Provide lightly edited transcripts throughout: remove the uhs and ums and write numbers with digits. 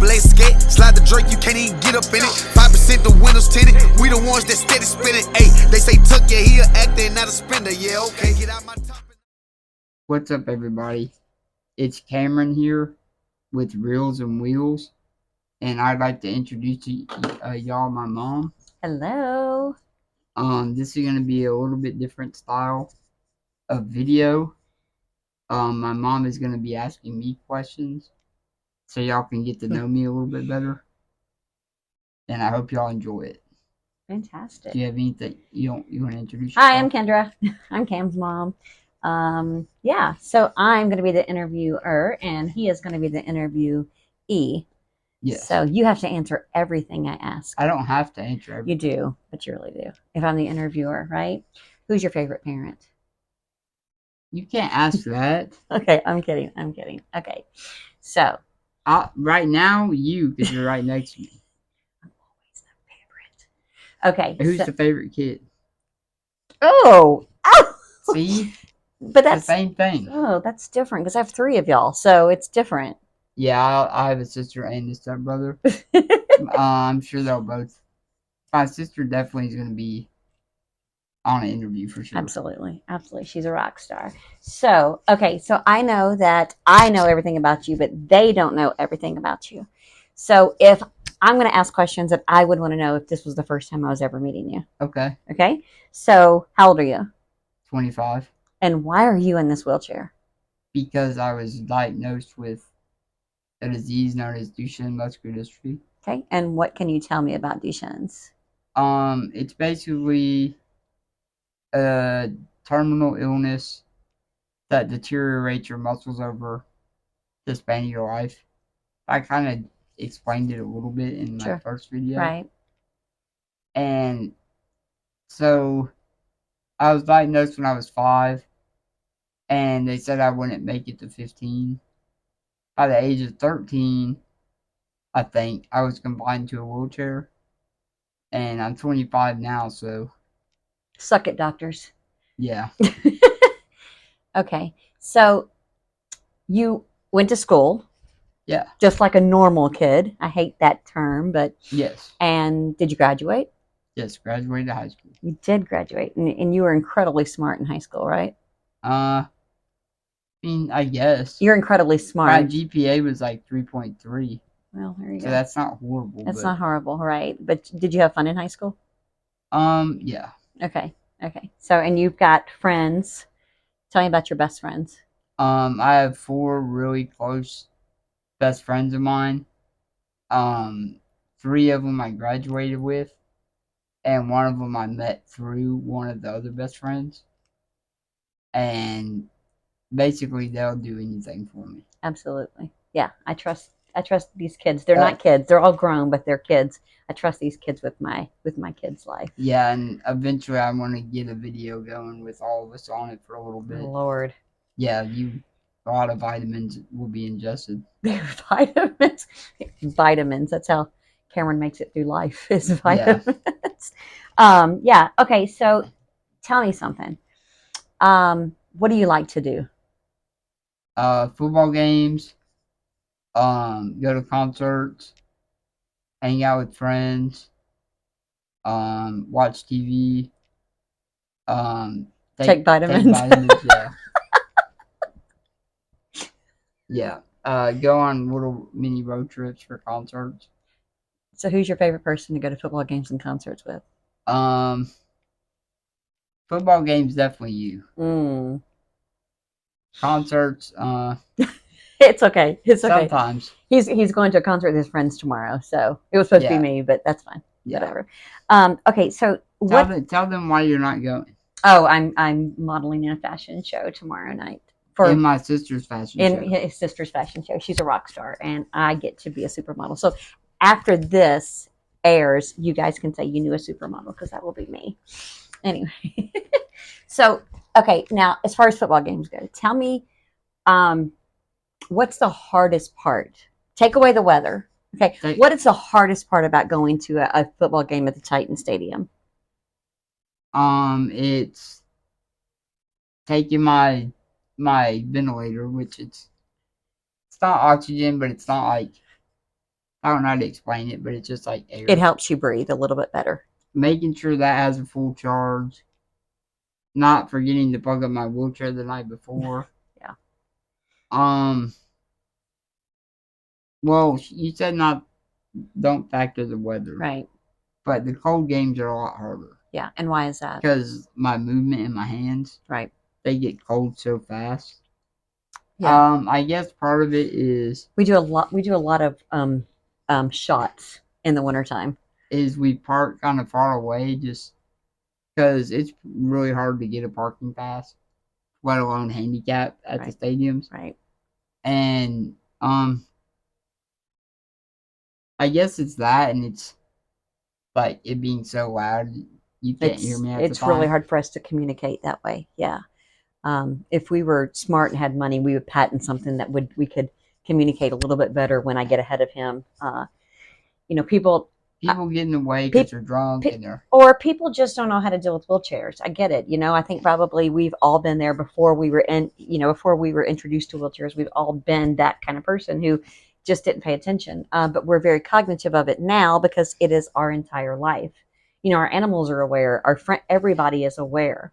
let's get. Slide the Drake, you can't even get up in it. 5% the windows tinted. We the ones that steady spinning. Hey, they say Tuck, yeah, he a actor and not a spender. Yeah, okay, get out my top. What's up, everybody? It's Cameron here with Reels and Wheels, and I'd like to introduce to y'all my mom. Hello. This is gonna be a little bit different style of video. My mom is gonna be asking me questions, so y'all can get to know me a little bit better, and I hope y'all enjoy it. Fantastic. Do you have anything you want to introduce yourself? Hi, I'm Kendra. I'm Cam's mom. Yeah, so I'm going to be the interviewer, and he is going to be the interviewee. Yes. So you have to answer everything I ask. I don't have to answer everything. You do, but you really do. If I'm the interviewer, right? Who's your favorite parent? You can't ask that. Okay, I'm kidding. Okay, so Right now, you, because you're right next to me. I'm always the favorite. Okay. Who's the favorite kid? Oh! See? But that's the same thing. Oh, that's different because I have 3 of y'all, so it's different. Yeah, I have a sister and a stepbrother. I'm sure they'll both. My sister definitely is going to be on an interview for sure. Absolutely. She's a rock star. So, okay, so I know that I know everything about you, but they don't know everything about you. So, if I'm going to ask questions that I would want to know if this was the first time I was ever meeting you. Okay. Okay. So, how old are you? 25. And why are you in this wheelchair? Because I was diagnosed with a disease known as Duchenne muscular dystrophy. Okay. And what can you tell me about Duchenne's? It's basically a terminal illness that deteriorates your muscles over the span of your life. I kind of explained it a little bit in my first video. Right. And so I was diagnosed when I was 5, and they said I wouldn't make it to 15. By the age of 13, I think, I was confined to a wheelchair. And I'm 25 now, so. Suck it, doctors. Yeah. Okay. So you went to school. Yeah. Just like a normal kid. I hate that term, but. Yes. And did you graduate? Yes, graduated high school. You did graduate, and you were incredibly smart in high school, right? I mean, I guess. You're incredibly smart. My GPA was like 3.3. Well, there you go. So that's not horrible. That's not horrible, right? But did you have fun in high school? Yeah. Okay. So, and you've got friends. Tell me about your best friends. I have 4 really close best friends of mine. 3 of them I graduated with, and 1 of them I met through one of the other best friends. And basically, they'll do anything for me. Absolutely. Yeah, I trust these kids. They're not kids. They're all grown, but they're kids. I trust these kids with my kids' life. Yeah, and eventually I want to get a video going with all of us on it for a little bit. Oh, Lord. Yeah, a lot of vitamins will be ingested. Vitamins. That's how Cameron makes it through life, is vitamins. Yeah. Okay, so tell me something. What do you like to do? Football games, go to concerts, hang out with friends, watch TV, take vitamins. Yeah. Yeah. Go on little mini road trips for concerts. So who's your favorite person to go to football games and concerts with? Football games, definitely you. Concerts, it's okay. Sometimes. He's going to a concert with his friends tomorrow, so it was supposed to be me, but that's fine. Yeah. Whatever. Okay, so tell them why you're not going. Oh, I'm modeling in a fashion show tomorrow night. In my sister's fashion show. In his sister's fashion show. She's a rock star, and I get to be a supermodel. So after this airs, you guys can say you knew a supermodel, because that will be me. Anyway. So, okay, now as far as football games go, tell me, what's the hardest part? Take away the weather. Okay, what is the hardest part about going to a football game at the Titan Stadium? It's taking my ventilator, which it's not oxygen, but it's not like I don't know how to explain it, but it's just like air. It helps you breathe a little bit better. Making sure that has a full charge. Not forgetting to plug up my wheelchair the night before. Yeah. Well, you said don't factor the weather. Right. But the cold games are a lot harder. Yeah. And why is that? Because my movement in my hands, Right. they get cold so fast. Yeah. I guess part of it is We do a lot of shots in the wintertime. We park kind of far away just because it's really hard to get a parking pass, let alone handicap at the stadiums. Right. And I guess it's that, and it's like it being so loud, you can't hear me. It's really hard for us to communicate that way. Yeah. If we were smart and had money, we would patent something that we could communicate a little bit better when I get ahead of him. People get in the way because they're drunk or people just don't know how to deal with wheelchairs. I get it. I think probably we've all been there before we were before we were introduced to wheelchairs. We've all been that kind of person who just didn't pay attention. But we're very cognitive of it now because it is our entire life. Our animals are aware. Our friend, everybody is aware.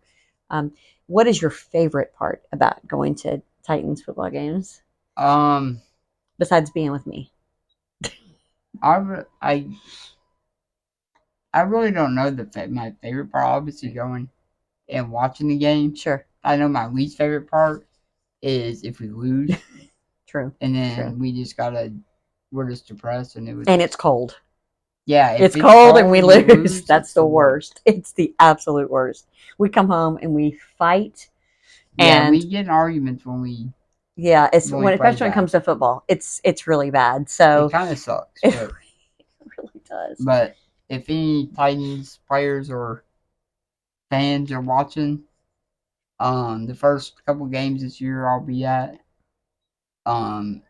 What is your favorite part about going to Titans football games? Besides being with me, I really don't know my favorite part. Obviously, going and watching the game. Sure. I know my least favorite part is if we lose. True. And then we're just depressed, and it's cold. Yeah, it's cold and we lose. That's the worst. It's the absolute worst. We come home and we fight. Yeah, we get in arguments when we. Yeah, especially when it comes to football, it's really bad. So it kind of sucks. It really does. But if any Titans players or fans are watching, the first couple games this year I'll be at, and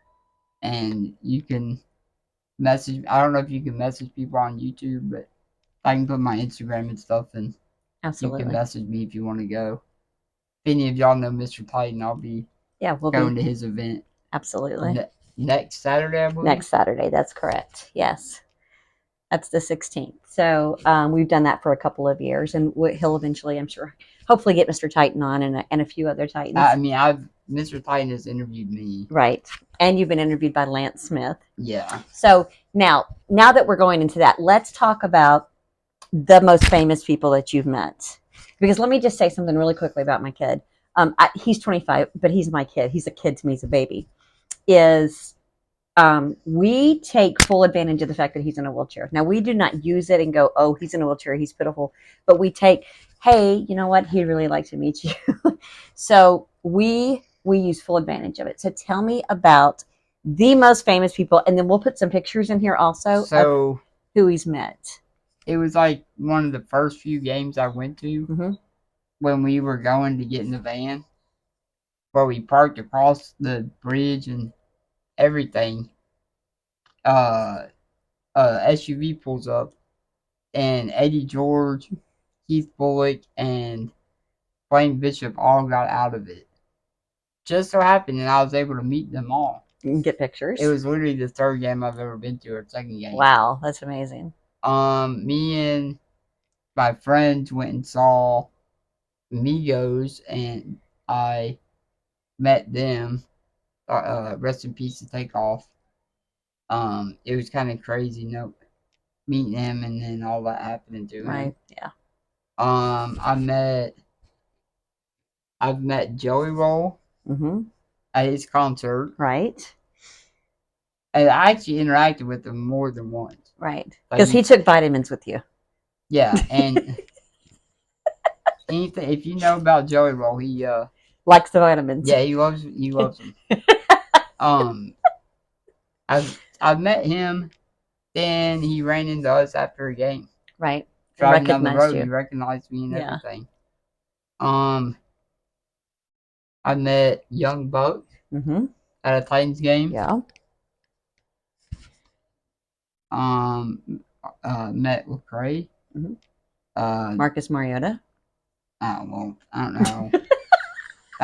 you can message. I don't know if you can message people on YouTube, but I can put my Instagram and stuff, and absolutely you can message me if you want to go. If any of y'all know Mr. Titan, I'll be going to his event. Absolutely. Next Saturday, I believe. Next Saturday, that's correct. Yes. That's the 16th. So we've done that for a couple of years, and he'll eventually, I'm sure, hopefully get Mr. Titan on and a few other Titans. Mr. Titan has interviewed me. Right. And you've been interviewed by Lance Smith. Yeah. So now that we're going into that, let's talk about the most famous people that you've met. Because let me just say something really quickly about my kid. He's 25, but he's my kid. He's a kid to me. He's a baby. We take full advantage of the fact that he's in a wheelchair. Now, we do not use it and go, oh, he's in a wheelchair, he's pitiful. But we take, hey, you know what? He'd really like to meet you. So we use full advantage of it. So tell me about the most famous people, and then we'll put some pictures in here also of who he's met. It was like one of the first few games I went to when we were going to get in the van, where we parked across the bridge and everything. SUV pulls up, and Eddie George, Keith Bullock, and Blaine Bishop all got out of it. Just so happened, and I was able to meet them all. You can get pictures. It was literally the third game I've ever been to, or second game. Wow, that's amazing. Me and my friends went and saw Migos, and I met them. Rest in peace to Takeoff. It was kind of crazy, meeting him and then all that happening to him. Right. Yeah. I've met Joey Roll at his concert. Right. And I actually interacted with him more than once. Right. Because he took vitamins with you. Yeah, and if you know about Joey Roll, he likes the vitamins. Yeah, he loves them. I've met him. Then he ran into us after a game. Right. Driving down the road, he recognized me and everything. I met Young Buck at a Titans game. Yeah. Met Lecrae. Marcus Mariota. I don't know. I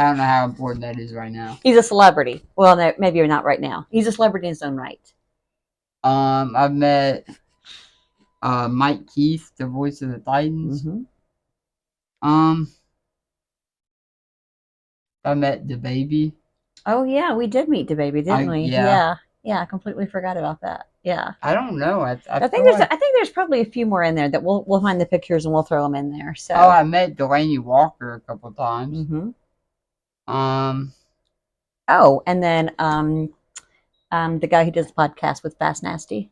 don't know how important that is right now. He's a celebrity. Well, no, maybe not right now. He's a celebrity in his own right. I've met Mike Keith, the voice of the Titans. Mm-hmm. Um, I met the baby. Oh yeah, we did meet the baby, didn't we? Yeah. Yeah. I completely forgot about that. Yeah. I don't know. I I feel think there's like, I think there's probably a few more in there that we'll find the pictures and we'll throw them in there. So. I met Delaney Walker a couple times. Mm-hmm. Um, Oh, and then the guy who does the podcast with Fast Nasty,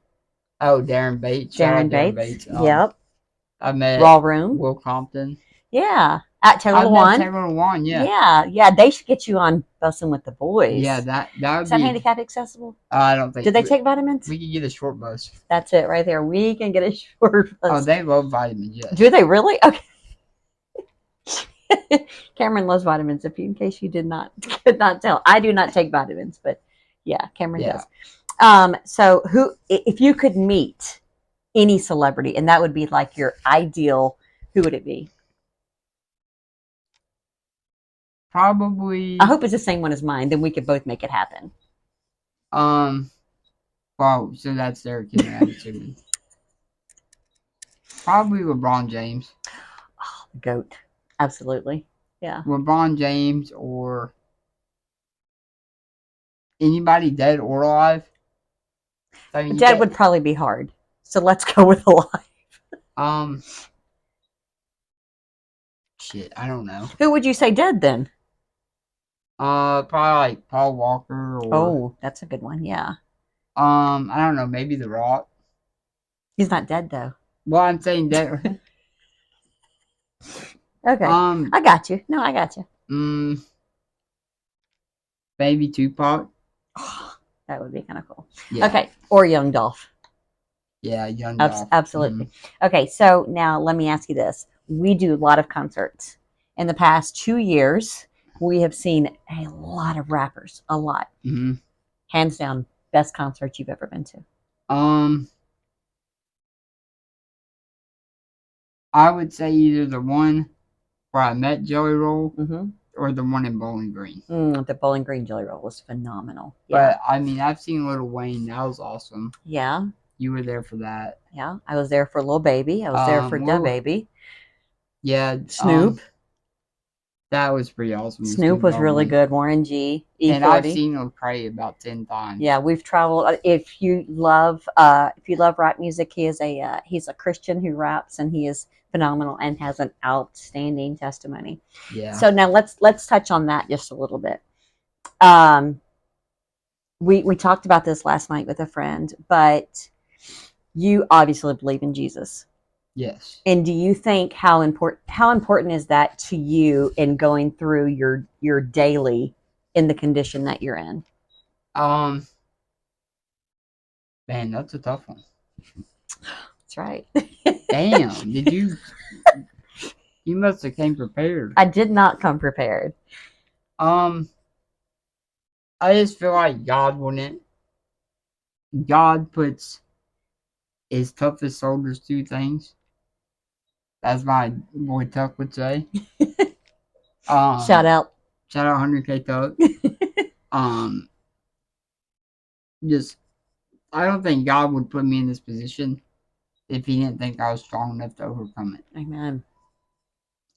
Darren Bates. Shout out Darren Bates. Yep. I met Raw Room. Will Compton. Yeah. At Taylor I One. met Taylor One. Yeah. Yeah. They should get you on Bussing with the Boys. Yeah, that would Is that be. handicap accessible? I don't think. Did they take vitamins? We could get a short bus. That's it right there. We can get a short bus. Oh, they love vitamins. Yes. Do they really? Okay. Cameron loves vitamins. In case you could not tell, I do not take vitamins, but yeah, Cameron does. So if you could meet any celebrity, and that would be like your ideal, who would it be? Probably. I hope it's the same one as mine. Then we could both make it happen. Wow. So that's their kid. I'm assuming. Probably LeBron James. Oh, the GOAT. Absolutely. Yeah. LeBron James or anybody dead or alive. I mean, Dead would probably be hard. So let's go with alive. Shit, I don't know. Who would you say dead then? Probably like Paul Walker or. Oh, that's a good one. Yeah. I don't know. Maybe The Rock. He's not dead though. Well, I'm saying dead. Okay. I got you. No, I got you. Maybe Tupac. Oh, that would be kind of cool. Yeah. Okay. Or Young Dolph. Yeah, Young Dolph. Absolutely. Okay, so now let me ask you this. We do a lot of concerts. In the past 2 years, we have seen a lot of rappers. A lot. Mm-hmm. Hands down, best concert you've ever been to. I would say either the one where I met Jelly Roll Mm-hmm. or the one in Bowling Green. The Bowling Green Jelly Roll was phenomenal. Yeah. But I mean, I've seen Lil Wayne. That was awesome. Yeah. You were there for that. Yeah. I was there for Lil Baby. I was there for Da Baby. Yeah. Snoop. That was pretty awesome. Snoop was really good. Warren G. E40. And I've seen him pray about 10 times. Yeah, we've traveled. If you love rap music, he's a Christian who raps, and he is phenomenal and has an outstanding testimony. Yeah. So now let's touch on that just a little bit. We talked about this last night with a friend, but you obviously believe in Jesus. Yes. And do you think how important is that to you in going through your daily in the condition that you're in? Man, that's a tough one. That's right. Damn, did you? You must have came prepared. I did not come prepared. I just feel like God wouldn't. God puts his toughest soldiers through things. As my boy Tuck would say. Shout out 100K Tuck. Just, I don't think God would put me in this position if he didn't think I was strong enough to overcome it. Amen.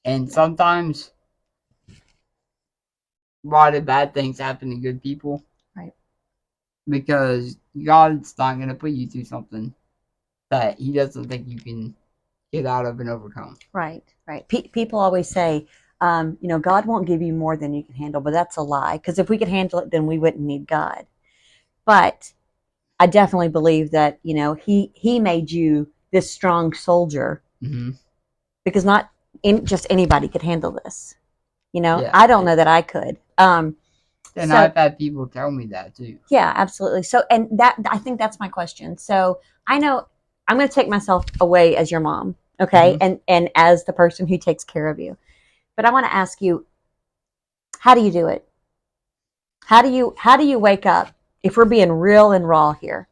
And sometimes a lot of bad things happen to good people. Right. Because God's not going to put you through something that he doesn't think you can get out of and overcome. Right. People always say, God won't give you more than you can handle, but that's a lie. Because if we could handle it, then we wouldn't need God. But I definitely believe that, he made you this strong soldier, mm-hmm. because not just anybody could handle this. Yeah. I don't know that I could. And I've had people tell me that too. Yeah, absolutely. So, and that, I think that's my question. So I know I'm going to take myself away as your mom. Okay. Mm-hmm. And as the person who takes care of you, but I want to ask you, how do you do it? How do you wake up? If we're being real and raw here,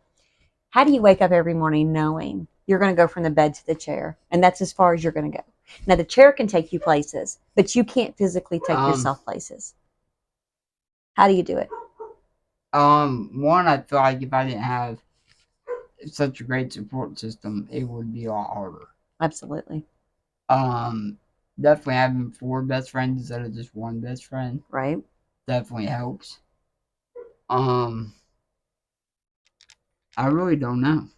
how do you wake up every morning knowing you're going to go from the bed to the chair, and that's as far as you're going to go? Now the chair can take you places, but you can't physically take yourself places. How do you do it? One, I feel like if I didn't have such a great support system, it would be a lot harder. Absolutely. Definitely having 4 best friends instead of just 1 best friend Right. definitely helps. I really don't know.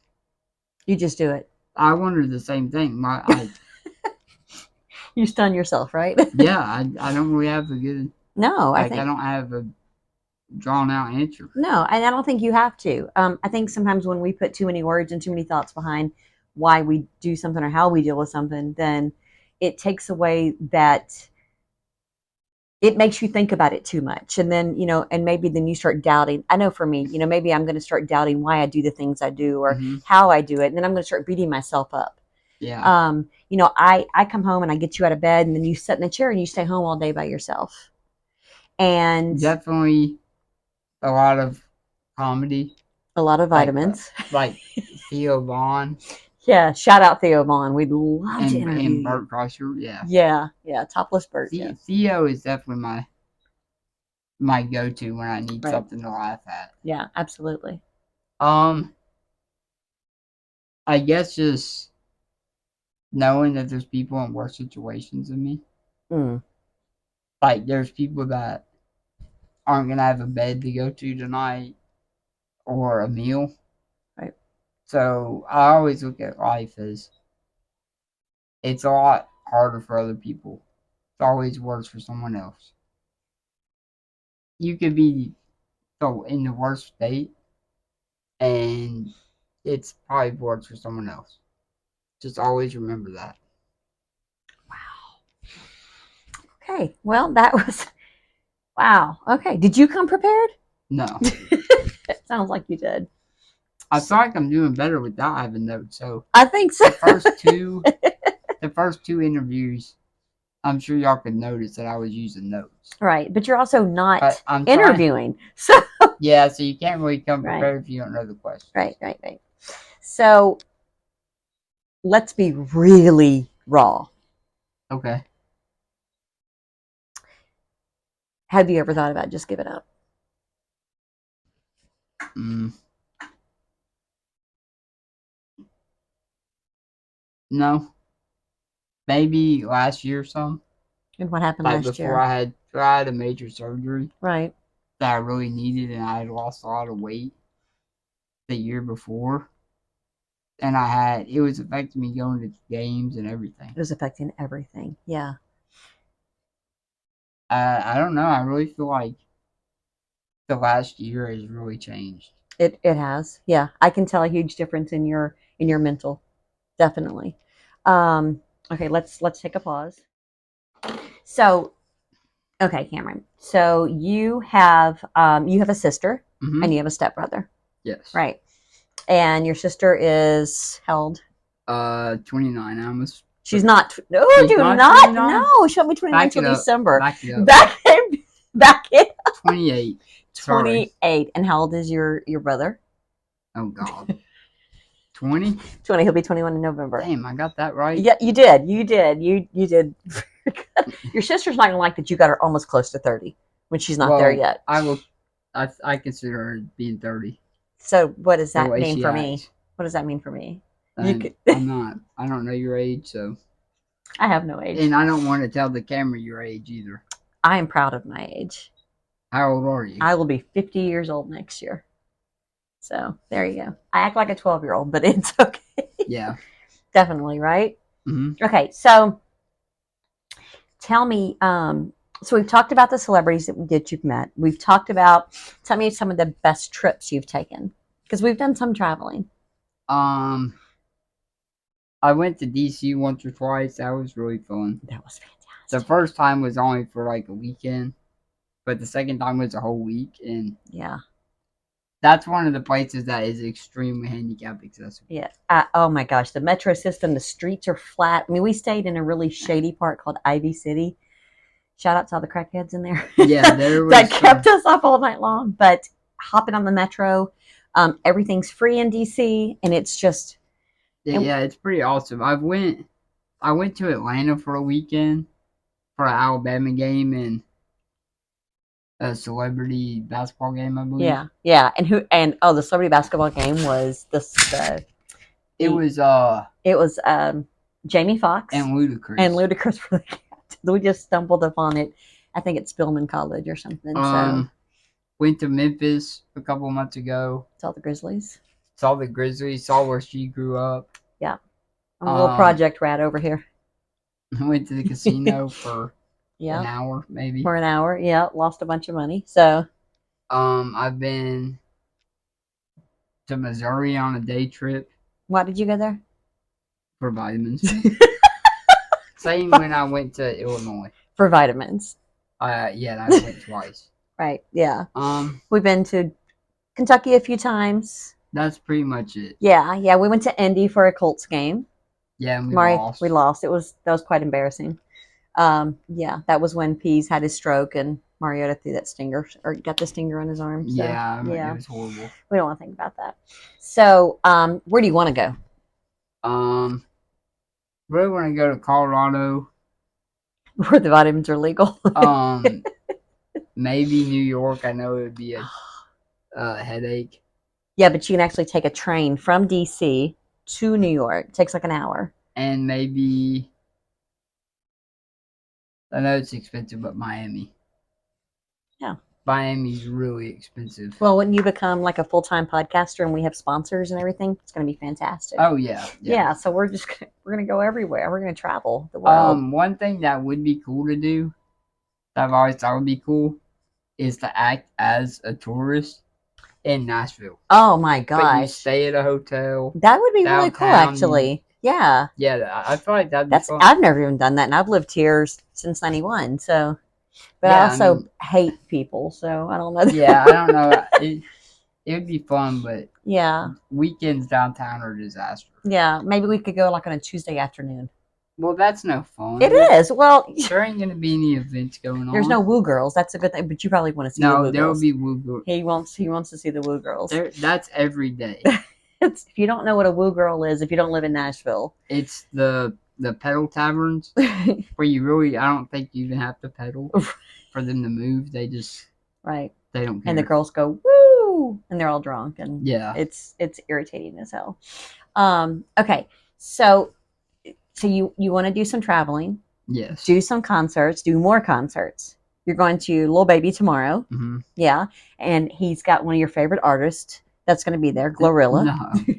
You just do it. I wondered the same thing. You stun yourself, right? Yeah, I don't really have a good, No, I I think don't have a drawn out answer. no, and I don't think you have to. I think sometimes when we put too many words and too many thoughts behind why we do something or how we deal with something, then it takes away that it makes you think about it too much. And then, and maybe then you start doubting. I know for me, maybe I'm going to start doubting why I do the things I do or how I do it. And then I'm going to start beating myself up. Yeah. I come home and I get you out of bed and then you sit in the chair and you stay home all day by yourself. And Definitely a lot of comedy. a lot of vitamins. Like Theo Vaughn. Yeah, shout out Theo Vaughn. We'd love to interview and Bert Kreischer. Yeah. Topless Bert. Yeah. Theo is definitely my go-to when I need Right. something to laugh at. Yeah, absolutely. I guess just knowing that there's people in worse situations than me. Like there's people that aren't gonna have a bed to go to tonight or a meal. Right. So I always look at life as it's a lot harder for other people. It's always worse for someone else. You could be in the worst state and it's probably worse for someone else. Just always remember that. Wow. Okay. Well, that was wow. Okay. Did you come prepared? No. It sounds like you did. I feel like I'm doing better without having notes. So I think so. The first two interviews, I'm sure y'all could notice that I was using notes. Right, but you're also not I'm interviewing. So yeah, so you can't really come prepared if you don't know the question. Right. So let's be really raw. Okay. Have you ever thought about just give it up? No. Maybe last year or something. And what happened last year? Before I had a major surgery. Right. That I really needed, and I had lost a lot of weight the year before. And it was affecting me going to games and everything. It was affecting everything. Yeah. I don't know. I really feel like the last year has really changed. It has. Yeah. I can tell a huge difference in your mental. Definitely. Okay, let's take a pause. So, okay, Cameron. So you have a sister and you have a stepbrother. Yes. Right. And your sister is held 29. I almost. She's not. No, she's do not. No, she'll be 29 until December. Back it up. Back it. 28. 28. And how old is your brother? Oh God. 20? 20. He'll be 21 in November. Damn, I got that right. Yeah, you did. You did. Your sister's not gonna like that you got her almost close to 30 when she's not there yet. I consider her being 30. So what does that mean for me? What does that mean for me? I'm not. I don't know your age, so. I have no age. And I don't want to tell the camera your age either. I am proud of my age. How old are you? I will be 50 years old next year. So there you go. I act like a 12-year-old, but it's okay. Yeah. Definitely, right? Mm-hmm. Okay, so tell me, so we've talked about the celebrities that you've met. We've talked about, tell me some of the best trips you've taken. Because we've done some traveling. I went to DC once or twice. That was really fun. That was fantastic. The first time was only for like a weekend, but the second time was a whole week, and yeah, that's one of the places that is extremely handicap accessible. Yeah. Oh my gosh, the metro system, the streets are flat. I mean, we stayed in a really shady part called Ivy City. Shout out to all the crackheads in there. Yeah, there was that kept us up all night long. But hopping on the metro, everything's free in DC, and it's just yeah, it's pretty awesome. I went to Atlanta for a weekend for an Alabama game, and a celebrity basketball game, I believe. Yeah, yeah. And the celebrity basketball game was It was it was Jamie Foxx and Ludacris. and Ludacris for the captain. We just stumbled upon it. I think it's Spillman College or something. So Went to Memphis a couple months ago. saw the Grizzlies. Saw the Grizzlies. Saw where she grew up. Yeah, I'm a little project rat over here. Went to the casino for Yeah, an hour maybe. for an hour. Yeah, lost a bunch of money. So I've been to Missouri on a day trip why did you go there? for vitamins. Same when I went to Illinois. For vitamins. Yeah, I went twice. Right. Yeah. Um, We've been to Kentucky a few times. that's pretty much it. Yeah. Yeah. We went to Indy for a Colts game. Yeah, and we Mari, lost. we lost. That was quite embarrassing. Yeah, that was when Pease had his stroke and Mariota threw that stinger or got the stinger on his arm. So, Yeah, yeah. it was horrible. We don't want to think about that. So, where do you want to go? Really want to go to Colorado. Where the vitamins are legal. Maybe New York. I know it would be a headache. Yeah, but you can actually take a train from DC to New York. It takes like an hour. And maybe, I know it's expensive, but Miami. Yeah. Miami's really expensive. Well, when you become like a full-time podcaster and we have sponsors and everything, it's going to be fantastic. Oh yeah. Yeah, so we're going to go everywhere. We're going to travel the world. One thing that would be cool to do, that I've always thought would be cool, is to act as a tourist in Nashville. Oh my But you gosh. stay at a hotel. That would be really cool downtown. actually. Yeah. Yeah, I feel like that'd be fun. I've never even done that and I've lived here since 91. So but Yeah, I also I mean- hate people, so I don't know. Yeah, I don't know. It would be fun, but Yeah. weekends downtown are a disaster. Yeah, maybe we could go like on a Tuesday afternoon. Well, that's no fun. It is. Well, There ain't gonna be any events going on. there's no woo girls. That's a good thing, but you probably want to see the No, woo there will girls. be woo. He wants to see the woo girls. That's every day. If you don't know what a woo girl is, if you don't live in Nashville, It's the pedal taverns where you really, I don't think you even have to pedal for them to move. They right? don't care. And the girls go woo, and they're all drunk, and Yeah. it's irritating as hell. Okay, so you want to do some traveling, Yes. do some concerts, do more concerts. You're going to Lil Baby tomorrow, Mhm. yeah, and he's got one of your favorite artists that's going to be there, Glorilla. No.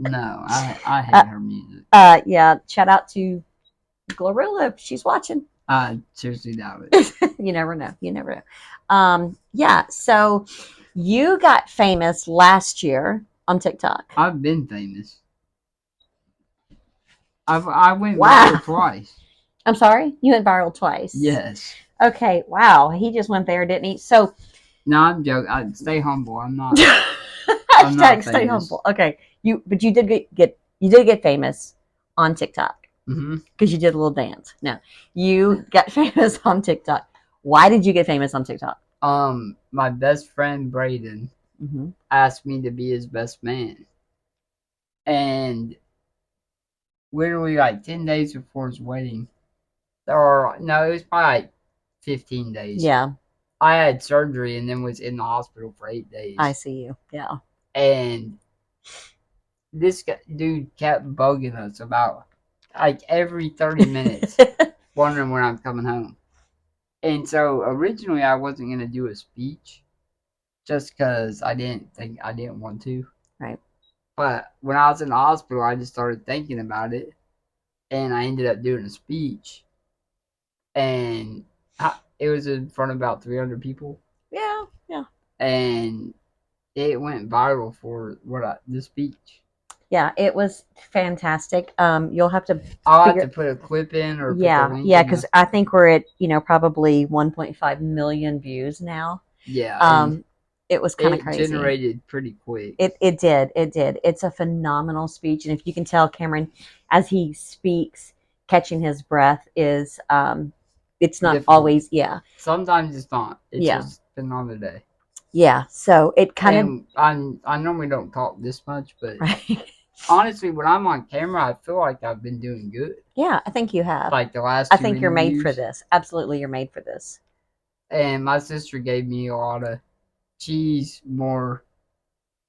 No, I hate her music. Yeah, shout out to Glorilla if she's watching. I seriously doubt it. You never know. You never know. Yeah, so you got famous last year on TikTok. I've been famous. I went Wow. viral twice. I'm sorry? You went viral twice. Yes. Okay, wow. He just went there, didn't he? So No, I'm joking. Stay humble. I'm not. I'm not hashtag stay famous. humble. Okay. But you did get famous on TikTok Hmm. because you did a little dance. No. You got famous on TikTok. Why did you get famous on TikTok? My best friend Braden Mm-hmm. asked me to be his best man, and literally like 10 days before his wedding, or no, it was probably like 15 days. Yeah, I had surgery and then was in the hospital for 8 days. I see you. Yeah. And this dude kept bugging us about like every 30 minutes, wondering when I'm coming home. And so originally I wasn't going to do a speech just because I didn't want to. Right. But when I was in the hospital, I just started thinking about it, and I ended up doing a speech. And it was in front of about 300 people, Yeah. Yeah. and it went viral for the speech. Yeah, it was fantastic. You'll have to I'll have figure- to put a clip in or put yeah, the link yeah, in because I think we're at probably 1.5 million views now. yeah, and It was kind of it crazy. generated pretty quick. It did. It's a phenomenal speech, and if you can tell, Cameron, as he speaks, catching his breath is it's not Difficult. always Sometimes it's not. It's Yeah. just been on the day. yeah. So it kind And I normally don't talk this much, but of right. honestly, when I'm on camera, I feel like I've been doing good. Yeah, I think you have. Like the last I two think you're made for interviews. this. Absolutely, you're made for this. And my sister gave me a lot of. She's more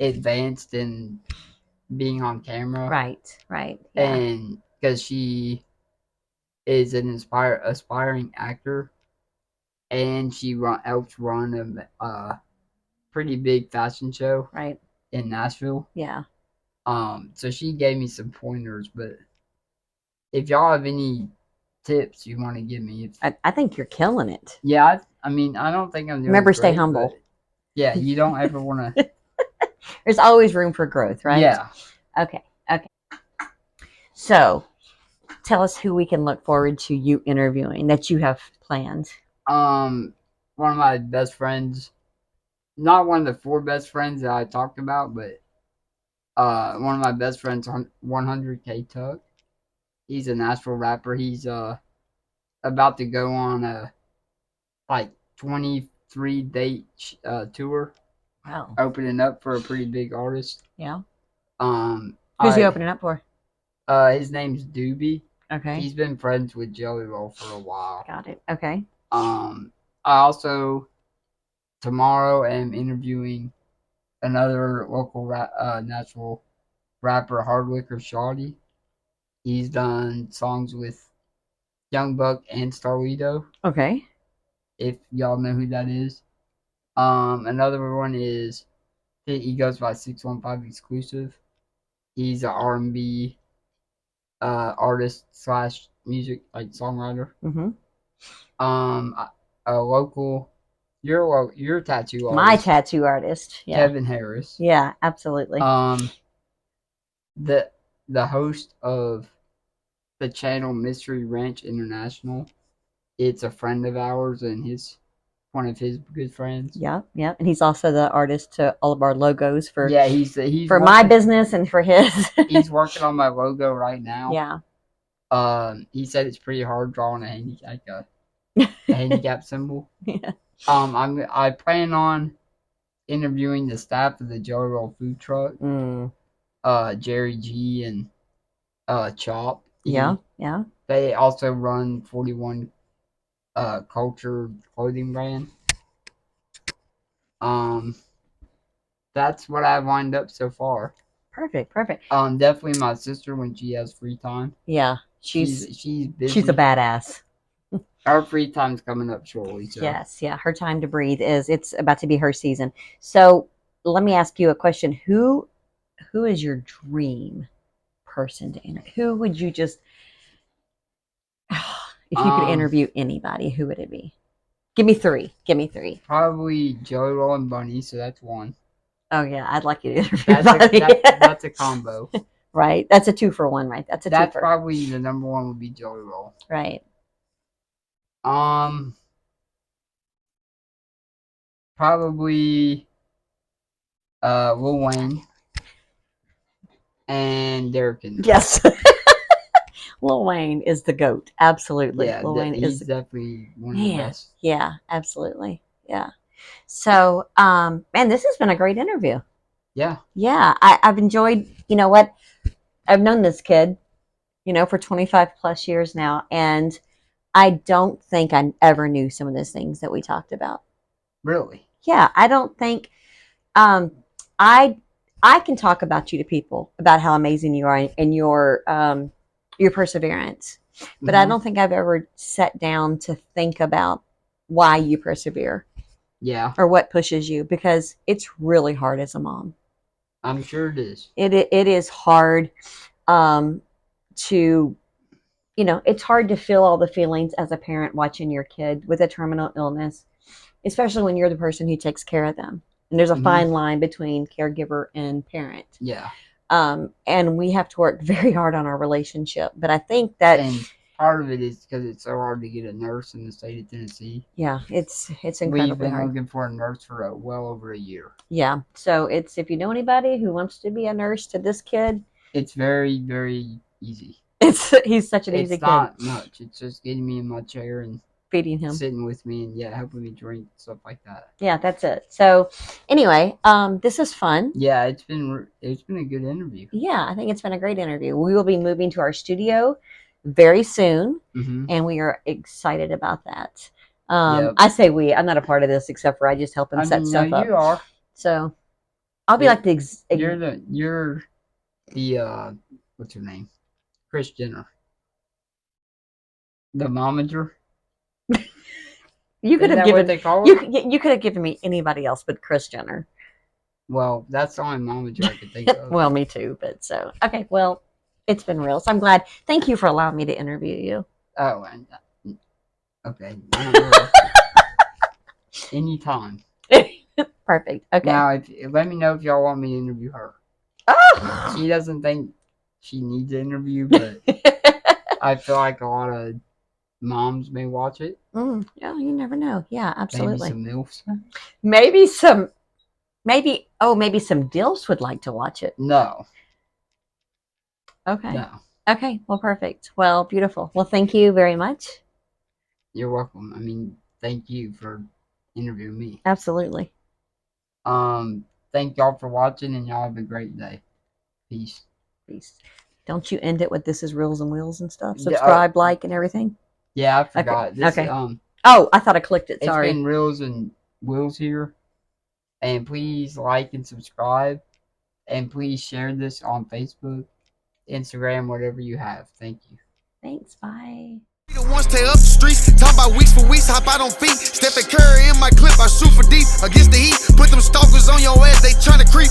advanced in being on camera, Right. Yeah. and because she is an aspiring actor, and she helps run a pretty big fashion show Right. in Nashville. Yeah. So she gave me some pointers, but if y'all have any tips you want to give me, I think you're killing it. yeah, I mean, I don't think I'm doing. Remember, stay great, humble. but yeah, you don't ever want to. There's always room for growth, right? Yeah. Okay. So, tell us who we can look forward to you interviewing that you have planned. One of my best friends, not one of the 4 best friends that I talked about, but one of my best friends, 100K Tuck. He's a Nashville rapper. He's about to go on a 23-date tour, Wow. opening up for a pretty big artist. Yeah. Um, Who's he opening up for? His name's Doobie. Okay. He's been friends with Jelly Roll for a while. Got it. Okay. I also tomorrow am interviewing another local Nashville rapper, Hardwicker Shawty. He's done songs with Young Buck and Starlito, Okay. if y'all know who that is. Another one is he goes by 615 Exclusive. He's an R&B artist slash music songwriter. Mm-hmm. A local, your tattoo artist. My tattoo artist. Yeah. Kevin Harris. Yeah. Absolutely. The host of the channel Mystery Ranch International. It's a friend of ours and one of his good friends. Yeah. And he's also the artist to all of our logos for he's for my business and for his. He's working on my logo right now. Yeah. He said it's pretty hard drawing a handicap symbol. Yeah. I plan on interviewing the staff of the Jelly Roll food truck. Jerry G and Chop. Yeah. They also run 41 Culture clothing brand. That's what I've lined up so far. Perfect. Definitely my sister when she has free time. Yeah. She's busy. She's a badass. Our free time's coming up shortly. So. Yes. Yeah. Her time to breathe it's about to be her season. So let me ask you a question. Who is your dream person to interview? Who would you just, if you could interview anybody, who would it be? Give me three. Probably Jelly Roll and Bunny, so that's one. Oh yeah, I'd like you to interview Bunny. That's a combo. Right? That's a 2-for-1, right? That's That's probably the number one would be Jelly Roll. Right. Probably Lil Wayne and Derrick. Yes. Lil Wayne is the GOAT. Absolutely. Yeah, Lil Wayne he's definitely one of the best. Yeah, absolutely. Yeah. So, man, this has been a great interview. Yeah. Yeah. I've enjoyed, you know what? I've known this kid, for 25 plus years now. And I don't think I ever knew some of those things that we talked about. Really? Yeah. I don't think, I can talk about you to people about how amazing you are and your perseverance, but I don't think I've ever sat down to think about why you persevere. Yeah. Or what pushes you, because it's really hard as a mom. I'm sure it is. It is hard to, it's hard to feel all the feelings as a parent watching your kid with a terminal illness, especially when you're the person who takes care of them. And there's a fine line between caregiver and parent. Yeah. And we have to work very hard on our relationship. But I think that... And part of it is because it's so hard to get a nurse in the state of Tennessee. Yeah, it's incredibly hard. We've been looking for a nurse for well over a year. Yeah. So if you know anybody who wants to be a nurse to this kid... It's very, very easy. He's such an easy kid. It's not much. It's just getting me in my chair and feeding him, sitting with me, and helping me drink, stuff like that. Yeah, that's it. So anyway, this is fun. Yeah, it's been a good interview. Yeah, I think it's been a great interview. We will be moving to our studio very soon, and we are excited about that. Yep. I say we. I'm not a part of this except for I just help him I set mean, stuff no, up. you are. So I'll be Yeah. like the You're the what's her name? Kris Jenner. The momager. you could Isn't have that what given they call you her? you could have given me anybody else but Kris Jenner. Well, that's the only momager I could think of. Well, me too. But so okay. Well, it's been real. So I'm glad. Thank you for allowing me to interview you. Oh, and okay. I don't know. Anytime. Perfect. Okay. Now, let me know if y'all want me to interview her. Oh! She doesn't think she needs an interview, but I feel like a lot of moms may watch it. Yeah, you never know. Yeah, absolutely. Maybe some MILFs. Maybe some DILFs would like to watch it. No. Okay. No. Okay. Well, perfect. Well, beautiful. Well, thank you very much. You're welcome. I mean, thank you for interviewing me. Absolutely. Thank y'all for watching, and y'all have a great day. Peace. Peace. Don't you end it with "This is Reels and Wheels" and stuff? Yeah, Subscribe, like, and everything. Yeah, I forgot. This, okay. Oh, I thought I clicked it. Sorry. It's been Reels and Wheels here. And please like and subscribe. And please share this on Facebook, Instagram, whatever you have. Thank you. Thanks. Bye. We the ones tear up the streets, talk about weeks for weeks, hop out on feet. Stephen Curry in my clip, I shoot for deep against the heat. Put them stalkers on your ass, they tryna creep.